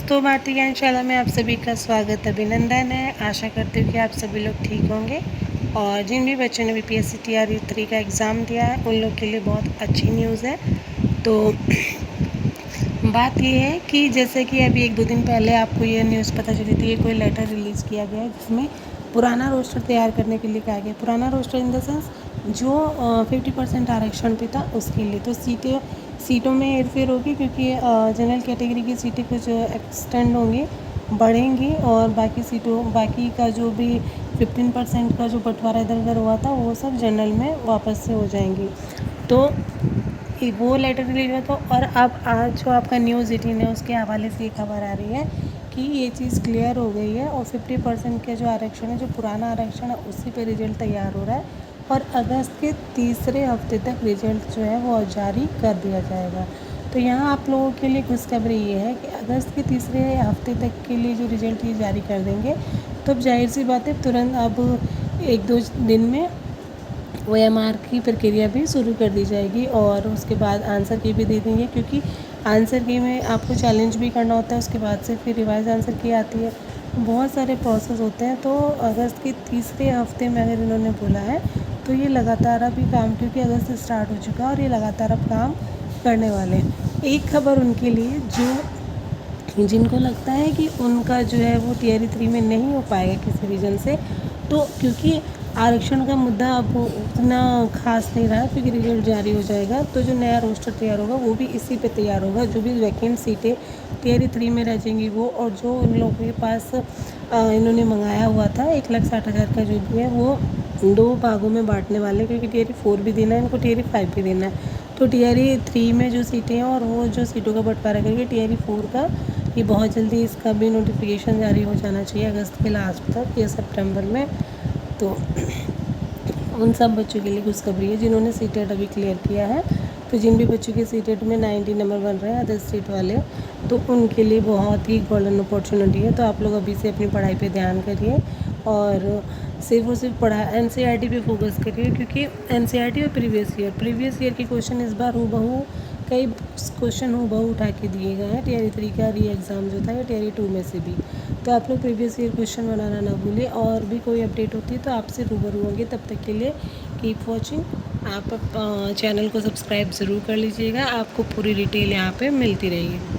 दोस्तों, भारतीय ज्ञानशाला में आप सभी का स्वागत अभिनंदन है। आशा करती हूँ कि आप सभी लोग ठीक होंगे और जिन भी बच्चों ने बीपीएससी टीआरई 3 का एग्ज़ाम दिया है उन लोग के लिए बहुत अच्छी न्यूज़ है। तो बात ये है कि जैसे कि अभी 1-2 दिन पहले आपको ये न्यूज़ पता चली थी, कोई लेटर रिलीज़ किया गया है जिसमें पुराना रोस्टर तैयार करने के लिए कहा गया। पुराना रोस्टर इन द सेंस जो 50% आरक्षण पे था उसके लिए। तो सीटों में हेरफेर होगी क्योंकि जनरल कैटेगरी की सीटें कुछ एक्सटेंड होंगी, बढ़ेंगी और बाकी का जो भी 15% का जो बंटवारा इधर उधर हुआ था वो सब जनरल में वापस से हो जाएंगी। तो वो लेटर रिलीज हुआ था और अब आज जो आपका न्यूज़ 18 है उसके हवाले से ये खबर आ रही है कि ये चीज़ क्लियर हो गई है और 50% के जो आरक्षण है, जो पुराना आरक्षण है, उसी पे रिजल्ट तैयार हो रहा है और अगस्त के तीसरे हफ्ते तक रिजल्ट जो है वो जारी कर दिया जाएगा। तो यहाँ आप लोगों के लिए खुशखबरी ये है कि अगस्त के तीसरे हफ्ते तक के लिए जो रिजल्ट ये जारी कर देंगे, तो अब जाहिर सी बात है तुरंत अब 1-2 दिन में OMR की प्रक्रिया भी शुरू कर दी जाएगी और उसके बाद आंसर की भी दे देंगे, क्योंकि आंसर की में आपको चैलेंज भी करना होता है, उसके बाद से फिर रिवाइज आंसर की आती है, बहुत सारे प्रोसेस होते हैं। तो अगस्त के तीसरे हफ्ते में अगर इन्होंने बोला है तो ये लगातार अभी काम, क्योंकि अगस्त से स्टार्ट हो चुका है और ये लगातार अब काम करने वाले हैं। एक खबर उनके लिए जिनको लगता है कि उनका जो है वो टीआरई 3 में नहीं हो पाएगा किसी रीज़न से, तो क्योंकि आरक्षण का मुद्दा अब उतना खास नहीं रहा क्योंकि रिजल्ट जारी हो जाएगा, तो जो नया रोस्टर तैयार होगा वो भी इसी पे तैयार होगा। जो भी वैकेंट सीटें टीआरई 3 में रह जाएंगी वो, और जो इन लोगों के पास इन्होंने मंगाया हुआ था 1,60,000 का जो भी है वो 2 भागों में बांटने वाले, क्योंकि टीआरई 4 भी देना है इनको, टीआरई 5 भी देना है। तो टीआरई 3 में जो सीटें हैं और वो जो सीटों का बंटवारा करके टीआरई 4 का ये बहुत जल्दी इसका भी नोटिफिकेशन जारी हो जाना चाहिए अगस्त के लास्ट तक या सितंबर में। तो उन सब बच्चों के लिए खुशखबरी है जिन्होंने सीटेट अभी क्लियर किया है। तो जिन भी बच्चों के सीटेट में 90 नंबर बन रहे हैं अदर स्टेट वाले, तो उनके लिए बहुत ही गोल्डन अपॉर्चुनिटी है। तो आप लोग अभी से अपनी पढ़ाई पे ध्यान करिए और सिर्फ और सिर्फ एनसीईआरटी पे फोकस करिए, क्योंकि एनसीईआरटी और प्रीवियस ईयर के क्वेश्चन इस बार हूबहू कई क्वेश्चन हूबहू उठा के दिए गए हैं टीआरई 3 का री एग्ज़ाम जो था या टीआरई 2 में से भी। तो आप लोग प्रीवियस ईयर क्वेश्चन बनाना ना भूलिए और भी कोई अपडेट होती है तो आपसे रूबरू होंगे। तब तक के लिए कीप वॉचिंग। आप चैनल को सब्सक्राइब ज़रूर कर लीजिएगा, आपको पूरी डिटेल यहाँ पे मिलती रहेगी।